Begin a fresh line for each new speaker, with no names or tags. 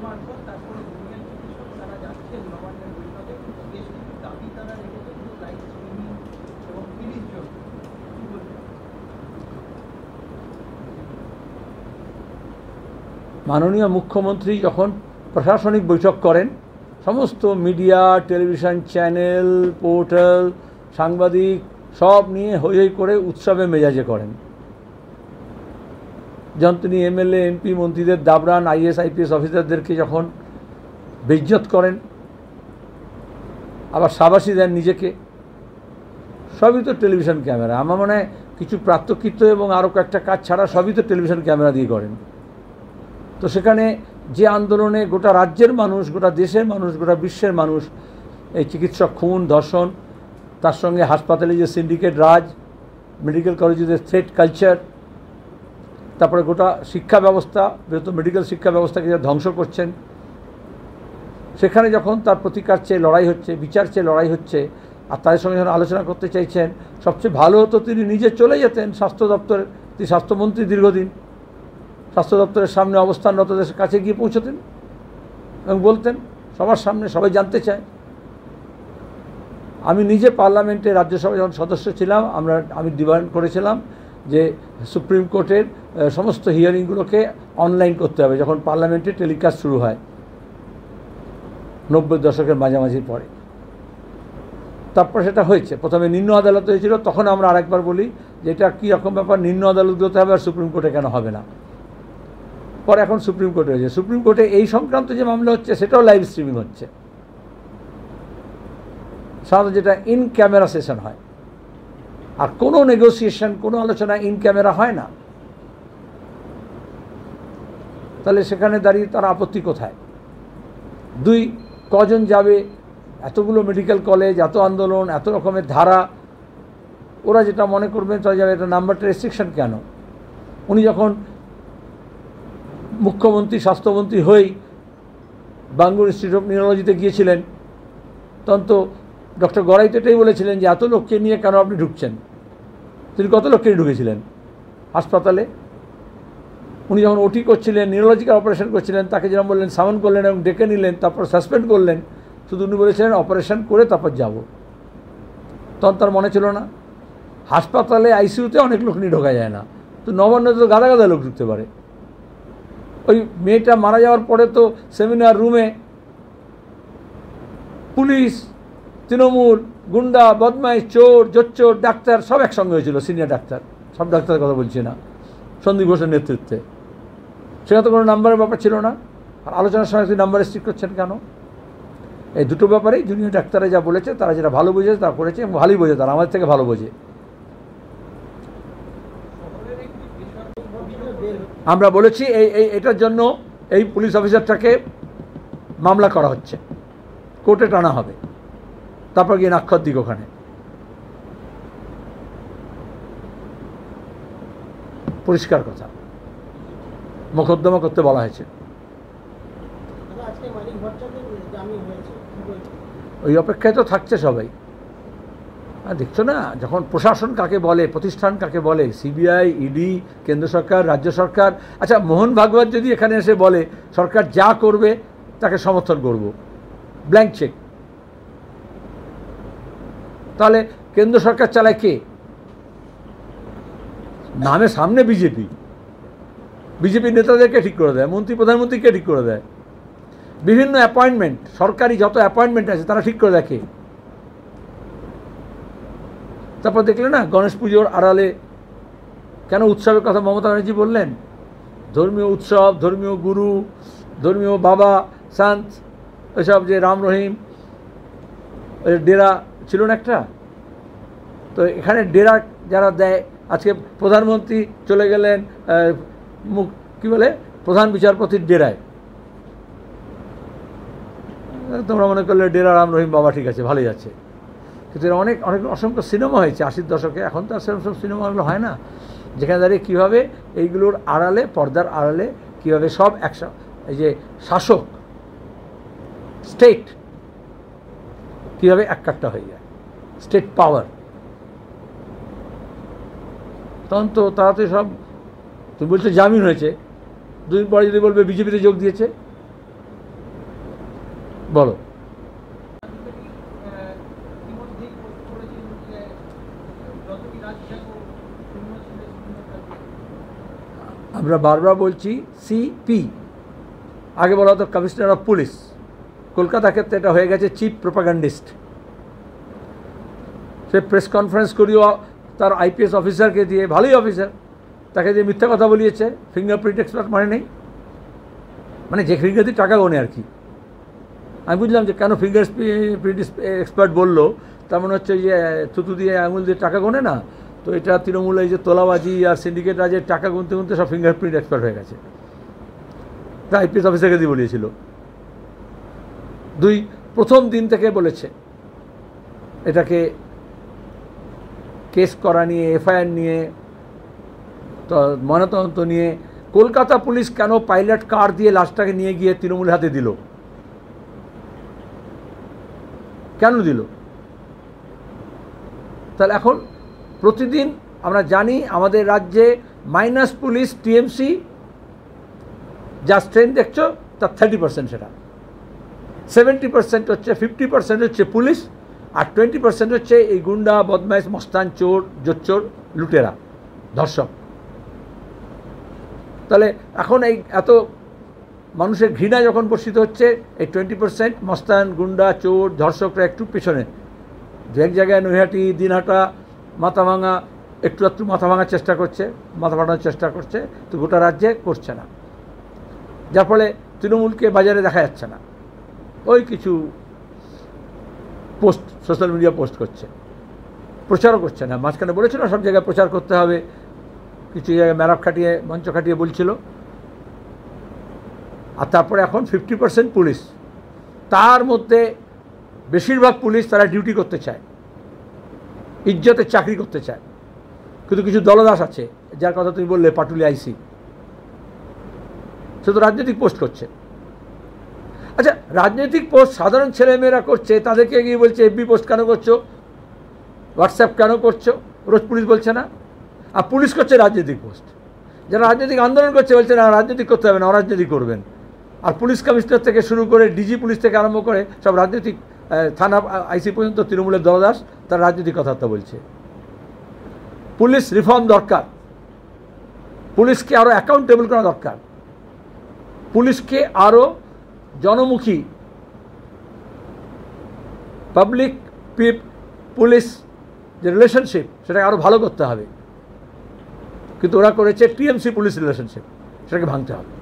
মারফত তারপরে জুনিয়র চিকিৎসক তারা যাচ্ছেন নবান্নের বৈঠকে, বেশ কিছু দাবি তারা রেখেছেন, লাইভ স্ট্রিমিং এবং ফ্রিজ জন্য।
মাননীয় মুখ্যমন্ত্রী যখন প্রশাসনিক বৈঠক করেন, সমস্ত মিডিয়া, টেলিভিশন চ্যানেল, পোর্টাল, সাংবাদিক সব নিয়ে হৈ হৈ করে উৎসবে মেজাজে করেন। যখন তিনি এমএলএ, এমপি, মন্ত্রীদের দাবরান, আইএস, আইপিএস অফিসারদেরকে যখন বেইজ্জত করেন, আবার শাবাশি দেন নিজেকে, সবই তো টেলিভিশন ক্যামেরা। আমার মনে হয় কিছু প্রাত্যকৃত্য এবং আরও কয়েকটা কাজ ছাড়া সবই তো টেলিভিশন ক্যামেরা দিয়ে করেন। তো সেখানে যে আন্দোলনে গোটা রাজ্যের মানুষ, গোটা দেশের মানুষ, গোটা বিশ্বের মানুষ, এই চিকিৎসক খুন, ধর্ষণ, তার সঙ্গে হাসপাতালে যে সিন্ডিকেট রাজ, মেডিকেল কলেজের থ্রেট কালচার, তারপরে গোটা শিক্ষা ব্যবস্থা, যেহেতু মেডিকেল শিক্ষা ব্যবস্থাকে যা ধ্বংস করছেন, সেখানে যখন তার প্রতিকার চেয়ে লড়াই হচ্ছে, বিচার চেয়ে লড়াই হচ্ছে, আর তাদের সঙ্গে যখন আলোচনা করতে চাইছেন, সবচেয়ে ভালো হতো তিনি নিজে চলে যেতেন স্বাস্থ্য দপ্তরে। তিনি স্বাস্থ্যমন্ত্রী দীর্ঘদিন, স্বাস্থ্য দপ্তরের সামনে অবস্থানরতদের কাছে গিয়ে পৌঁছতেন এবং বলতেন সবার সামনে, সবাই জানতে চায়। আমি নিজে পার্লামেন্টে, রাজ্যসভায় যখন সদস্য ছিলাম, আমি ডিমান্ড করেছিলাম যে সুপ্রিম কোর্টের সমস্ত হিয়ারিংগুলোকে অনলাইন করতে হবে, যখন পার্লামেন্টে টেলিকাস্ট শুরু হয় 90 দশকের মাঝামাঝি পরে। তারপর সেটা হয়েছে, প্রথমে নিম্ন আদালত হয়েছিল, তখন আমরা আরেকবার বলি যে এটা কী রকম ব্যাপার, নিম্ন আদালতগুলোতে হবে আর সুপ্রিম কোর্টে কেন হবে না। পরে এখন সুপ্রিম কোর্টে হয়েছে। সুপ্রিম কোর্টে এই সংক্রান্ত যে মামলা হচ্ছে সেটাও লাইভ স্ট্রিমিং হচ্ছে, সাধারণত যেটা ইন ক্যামেরা সেশন হয়। আর কোনো নেগোসিয়েশন, কোনো আলোচনা ইন ক্যামেরা হয় না। তাহলে সেখানে দাঁড়িয়ে তার আপত্তি কোথায়? দুই, কজন যাবে? এতগুলো মেডিকেল কলেজ, এত আন্দোলন, এত রকমের ধারা, ওরা যেটা মনে করবেন তারা যাবে। এটা নাম্বারটা রেস্ট্রিকশন কেন? উনি যখন মুখ্যমন্ত্রী, স্বাস্থ্যমন্ত্রী হয়েই বাঙ্গুর ইনস্টিটিউট অফ নিউরোলজিতে গিয়েছিলেন, তখন তো ডক্টর গড়াই তো এটাই বলেছিলেন যে এত লোককে নিয়ে কেন আপনি ঢুকছেন। তিনি কত লোককে নিয়ে ঢুকেছিলেন হাসপাতালে? উনি যখন ওটি করছিলেন, নিউরোলজিক্যাল অপারেশন করছিলেন, তাকে যেরকম বললেন সামন করলেন এবং ডেকে নিলেন, তারপর সাসপেন্ড করলেন, শুধু উনি বলেছিলেন অপারেশন করে তারপর যাব। তখন তার মনে ছিল না হাসপাতালে আইসিইউতে অনেক লোক নিয়ে ঢোকা যায় না, তো নবান্নতে তো গাদা গাদা লোক ঢুকতে পারে। ওই মেয়েটা মারা যাওয়ার পরে তো সেমিনার রুমে পুলিশ, তৃণমূল, গুন্ডা, বদমাইশ, চোর, জোচ্চোর, ডাক্তার সব একসঙ্গে হয়েছিল। সিনিয়র ডাক্তার, সব ডাক্তারের কথা বলছি না, সন্দীপ ঘোষের নেতৃত্বে। সেখানে তো কোনো নাম্বারের ব্যাপার ছিল না। আর আলোচনার সময় তিনি নাম্বার স্ট্রিক করছেন কেন? এই দুটো ব্যাপারেই জুনিয়র ডাক্তাররা যা বলেছে, তারা যেটা ভালো বুঝেছে তা করেছে, এবং ভালোই বোঝে, তারা আমাদের থেকে ভালো বোঝে। আমরা বলেছি এটার জন্য এই পুলিশ অফিসারটাকে মামলা করা হচ্ছে, কোর্টে টানা হবে, তারপর গিয়ে নাক্ষর দিক ওখানে। পরিষ্কার কথা, মোকদ্দমা করতে বলা হয়েছে। ওই অপেক্ষায় তো থাকছে সবাই। দেখছো না, যখন প্রশাসন কাকে বলে, প্রতিষ্ঠান কাকে বলে, সিবিআই, ইডি, কেন্দ্র সরকার, রাজ্য সরকার। আচ্ছা, মোহন ভাগবত যদি এখানে এসে বলে সরকার যা করবে তাকে সমর্থন করব, ব্ল্যাঙ্ক চেক, তাহলে কেন্দ্র সরকার চালায় কে? নামে সামনে বিজেপি, বিজেপির নেতাদেরকে ঠিক করে দেয়, মন্ত্রী প্রধানমন্ত্রীকে ঠিক করে দেয়, বিভিন্ন অ্যাপয়েন্টমেন্ট, সরকারি যত অ্যাপয়েন্টমেন্ট আছে তারা ঠিক করে দেখে। তারপর দেখলে না গণেশ পুজোর আড়ালে কেন উৎসবের কথা মমতা ব্যানার্জি বললেন? ধর্মীয় উৎসব, ধর্মীয় গুরু, ধর্মীয় বাবা, সান্ত, এসব যে রাম রহিম ডেরা ছিল না একটা, তো এখানে ডেরা যারা দেয়, আজকে প্রধানমন্ত্রী চলে গেলেন কী বলে প্রধান বিচারপতির ডেরায়। তোমরা মনে করলে ডেরা রাম রহিম বাবা ঠিক আছে, ভালোই আছে, কিন্তু এর অনেক অনেক অসংখ্য সিনেমা হয়েছে 80-র দশকে। এখন তো আর সেরকম সব সিনেমাগুলো হয় না, যেখানে দাঁড়িয়ে কীভাবে এইগুলোর আড়ালে, পর্দার আড়ালে কীভাবে সব একসাথে, এই যে শাসক স্টেট কীভাবে একাট্টা হয়ে যায়, স্টেট পাওয়ার। তখন তো তাড়াতাড়ি সব, তুমি বলছো জামিন হয়েছে, দুদিন পরে যদি বলবে বিজেপিতে যোগ দিয়েছে, বলো।
ইতিমধ্যেই পোস্ট করেছেন যে যতটি রাজ্য শূন্য ছিল
আমরা বারবার বলছি সিপি, আগে বলা হতো কমিশনার অফ পুলিশ, কলকাতা ক্ষেত্রে এটা হয়ে গেছে চিফ প্রোপাগান্ডিস্ট। সে প্রেস কনফারেন্স করিও তার আইপিএস অফিসারকে দিয়ে, ভালোই অফিসার, তাকে দিয়ে মিথ্যা কথা বলিয়েছে, ফিঙ্গারপ্রিন্ট এক্সপার্ট মানে নেই, মানে যে ফিঙ্গার দিয়ে টাকা গোনে আর কি। আমি বুঝলাম যে কেন ফিঙ্গারপ্রিন্ট এক্সপার্ট বললো, তার মানে হচ্ছে যে থুতু দিয়ে আঙুল দিয়ে টাকা গোনে না, তো এটা তৃণমূল এই যে তোলাবাজি আর সিন্ডিকেট রাজের টাকা গুনতে গুনতে সব ফিঙ্গারপ্রিন্ট এক্সপার্ট হয়ে গেছে, তা আইপিএস অফিসারকে দিয়ে বলিয়েছিল। প্রথম দিন থেকে বলেছে এটাকে কেস করা নিয়ে, এফআইআর নিয়ে, তো ময়নাতদন্ত নিয়ে। কলকাতা পুলিশ কেন পাইলট কার দিয়ে লাশটাকে নিয়ে গিয়ে তৃণমূলের হাতে দিল, কেন দিল? তাহলে এখন প্রতিদিন আমরা জানি আমাদের রাজ্যে মাইনাস পুলিশ টিএমসি যা স্ট্রেংথ দেখছো তার 30%, সেটা 70% হচ্ছে, 50% হচ্ছে পুলিশ, আর 20% হচ্ছে এই গুন্ডা, বদমাইশ, মস্তান, চোর, জোচ্চোর, লুটেরা, ধর্ষক। তাহলে এখন এই এত মানুষের ঘৃণা যখন বর্ষিত হচ্ছে, এই 20% মস্তান, গুন্ডা, চোর, ধর্ষকরা একটু পেছনে, দু এক জায়গায় নৈহাটি, দিনহাটা, মাথাভাঙা একটু একটু মাথা ভাঙার চেষ্টা করছে, মাথা ফাটানোর চেষ্টা করছে, তো গোটা রাজ্যে করছে না, যার ফলে তৃণমূলকে বাজারে দেখা যাচ্ছে না। ওই কিছু পোস্ট, সোশ্যাল মিডিয়া পোস্ট করছে, প্রচারও করছে না। মাঝখানে বলেছিল সব জায়গায় প্রচার করতে হবে, কিছু জায়গায় ম্যারাপ খাটিয়ে, মঞ্চ খাটিয়ে বলছিল। আর তারপরে এখন 50% পুলিশ, তার মধ্যে বেশিরভাগ পুলিশ তারা ডিউটি করতে চায়, ইজ্জতের চাকরি করতে চায়, কিন্তু কিছু দলদাস আছে, যার কথা তুমি বললে পাটুলি আইসি, সে তো রাজনৈতিক পোস্ট করছে। আচ্ছা, রাজনৈতিক পোস্ট সাধারণ ছেলেমেয়েরা করছে, তাদেরকে গিয়ে বলছে এফবি পোস্ট কেন করছো, হোয়াটসঅ্যাপ কেন করছো, রোজ পুলিশ বলছে না। আর পুলিশ করছে রাজনৈতিক পোস্ট, যারা রাজনৈতিক আন্দোলন করছে বলছে না রাজনীতি করতে হবে না, অরাজনীতি করবেন। আর পুলিশ কমিশনার থেকে শুরু করে ডিজি পুলিশ থেকে আরম্ভ করে সব রাজনৈতিক, থানা আইসি পর্যন্ত তৃণমূলের দলদাস, তার রাজনৈতিক কথাবার্তা বলছে। পুলিশ রিফর্ম দরকার, পুলিশকে আরও অ্যাকাউন্টেবল করা দরকার, পুলিশকে আরও জনমুখী, পাবলিক পুলিশ যে রিলেশনশিপ সেটাকে আরও ভালো করতে হবে। কিন্তু ওরা করেছে টিএমসি পুলিশ রিলেশনশিপ, সেটাকে ভাঙতে হবে।